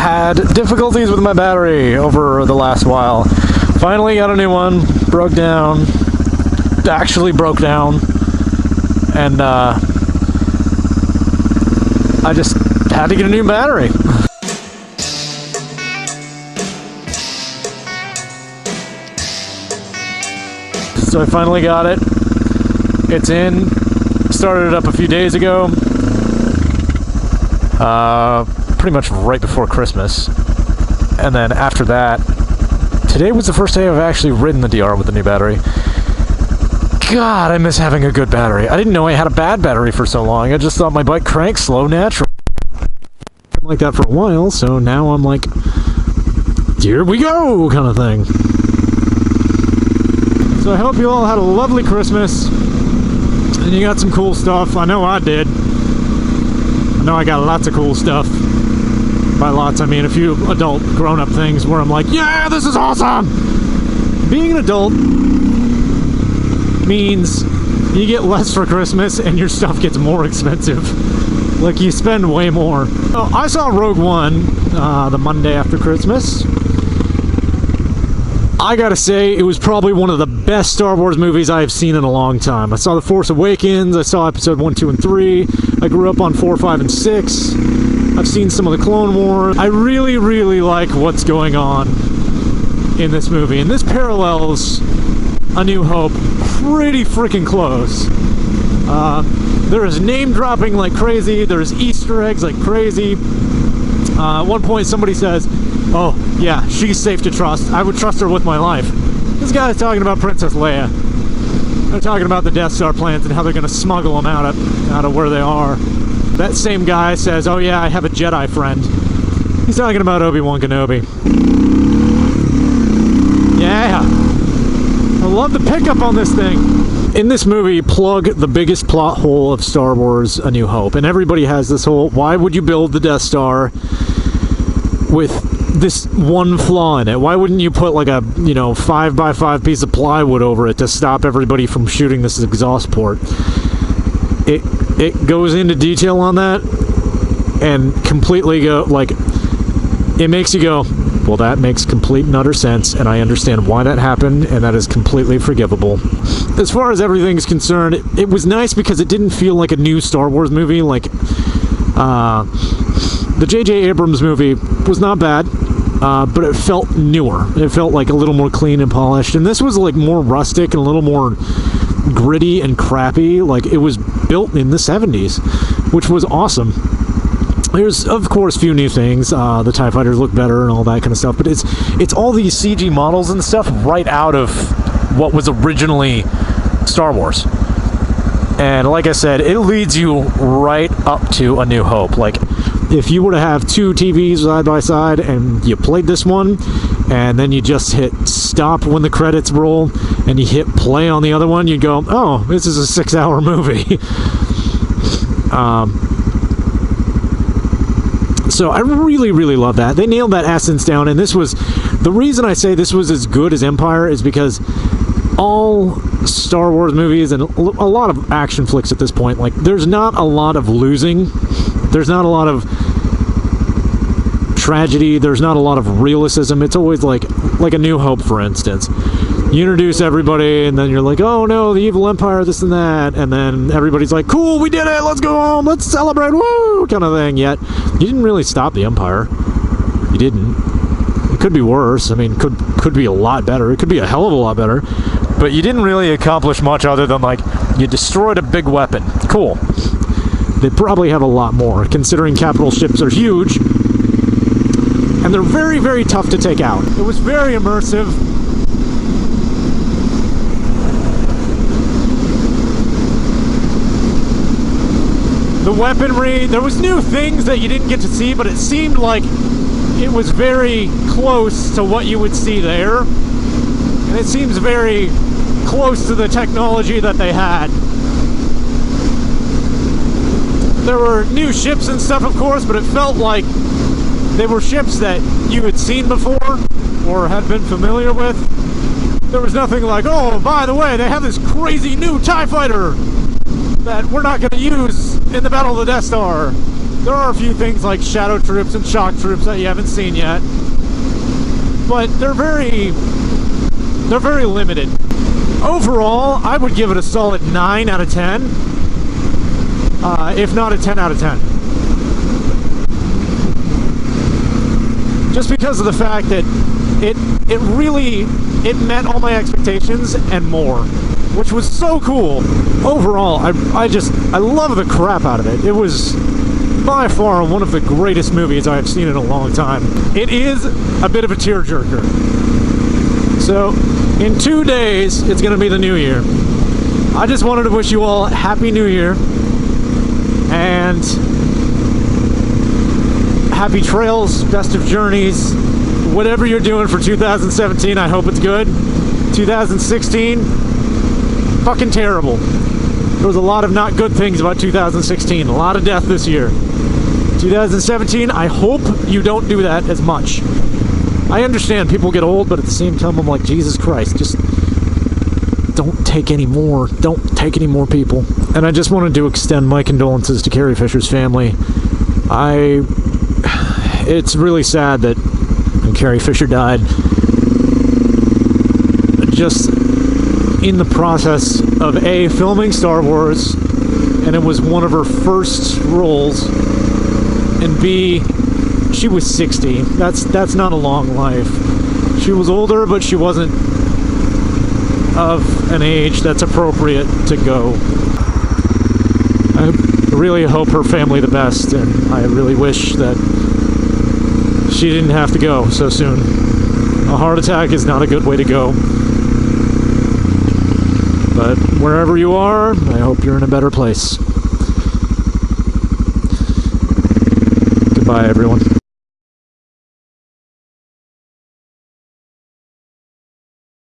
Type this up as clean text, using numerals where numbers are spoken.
had difficulties with my battery over the last while. Finally got a new one, broke down, actually broke down, and I just had to get a new battery. So I finally got it. It's in. Started it up a few days ago. Pretty much right before Christmas. And then after that, today was the first day I've actually ridden the DR with the new battery. God, I miss having a good battery. I didn't know I had a bad battery for so long. I just thought my bike cranks slow naturally. Been like that for a while, so now I'm like, here we go, kind of thing. So I hope you all had a lovely Christmas, and you got some cool stuff. I know I did. I know I got lots of cool stuff. By lots, I mean a few adult, grown-up things where I'm like, yeah, this is awesome! Being an adult means you get less for Christmas and your stuff gets more expensive. Like, you spend way more. So I saw Rogue One the Monday after Christmas. I gotta say, it was probably one of the best Star Wars movies I have seen in a long time. I saw The Force Awakens, I saw Episode 1, 2, and 3. I grew up on 4, 5, and 6. I've seen some of the Clone Wars. I really, really like what's going on in this movie. And this parallels A New Hope pretty freaking close. There is name dropping like crazy. There's Easter eggs like crazy. At one point somebody says, oh, yeah, she's safe to trust. I would trust her with my life. This guy's talking about Princess Leia. They're talking about the Death Star plans and how they're going to smuggle them out of where they are. That same guy says, oh yeah, I have a Jedi friend. He's talking about Obi-Wan Kenobi. Yeah. I love the pickup on this thing. In this movie, plug the biggest plot hole of Star Wars A New Hope. And everybody has this whole, why would you build the Death Star with this one flaw in it? Why wouldn't you put like a, 5x5 piece of plywood over it to stop everybody from shooting this exhaust port? It goes into detail on that and completely it makes you go, well, that makes complete and utter sense, and I understand why that happened, and that is completely forgivable. As far as everything's concerned, it was nice because it didn't feel like a new Star Wars movie. Like, the J.J. Abrams movie was not bad, but it felt newer. It felt like a little more clean and polished, and this was like more rustic and a little more gritty and crappy. Like, it was built in the 70s, which was awesome. There's, of course, a few new things. The TIE fighters look better and all that kind of stuff, but it's all these CG models and stuff right out of what was originally Star Wars. And like I said, it leads you right up to A New Hope. Like, if you were to have two TVs side by side and you played this one, and then you just hit stop when the credits roll, and you hit play on the other one, you'd go, oh, this is a 6-hour movie. So I really, really love that. They nailed that essence down, and this was... The reason I say this was as good as Empire is because all Star Wars movies and a lot of action flicks at this point, like, there's not a lot of losing. There's not a lot of tragedy. There's not a lot of realism. It's always like A New Hope, for instance. You introduce everybody, and then you're like, oh no, the evil empire, this and that, and then everybody's like, cool, we did it, let's go home, let's celebrate, woo, kind of thing. Yet, you didn't really stop the empire. You didn't. It could be worse. I mean, could be a lot better. It could be a hell of a lot better. But you didn't really accomplish much other than, like, you destroyed a big weapon. Cool. They probably have a lot more, considering capital ships are huge, and they're very, very tough to take out. It was very immersive. The weaponry, there was new things that you didn't get to see, but it seemed like it was very close to what you would see there. And it seems very close to the technology that they had. There were new ships and stuff, of course, but it felt like they were ships that you had seen before or had been familiar with. There was nothing like, oh, by the way, they have this crazy new TIE fighter that we're not going to use in the Battle of the Death Star. There are a few things like shadow troops and shock troops that you haven't seen yet, but they're very limited. Overall, I would give it a solid 9 out of 10, if not a 10 out of 10. Just because of the fact that it met all my expectations and more, which was so cool. Overall, I love the crap out of it. It was by far one of the greatest movies I've seen in a long time. It is a bit of a tearjerker. So, in 2 days, it's going to be the new year. I just wanted to wish you all Happy New Year, and happy trails, festive journeys, whatever you're doing for 2017, I hope it's good. 2016, fucking terrible. There was a lot of not good things about 2016, a lot of death this year. 2017, I hope you don't do that as much. I understand people get old, but at the same time, I'm like, Jesus Christ, just don't take any more. Don't take any more people. And I just wanted to extend my condolences to Carrie Fisher's family. It's really sad that Carrie Fisher died just in the process of A, filming Star Wars, and it was one of her first roles, and B, she was 60. That's not a long life. She was older, but she wasn't of an age that's appropriate to go. I really hope her family the best, and I really wish that she didn't have to go so soon. A heart attack is not a good way to go. But wherever you are, I hope you're in a better place. Goodbye, everyone.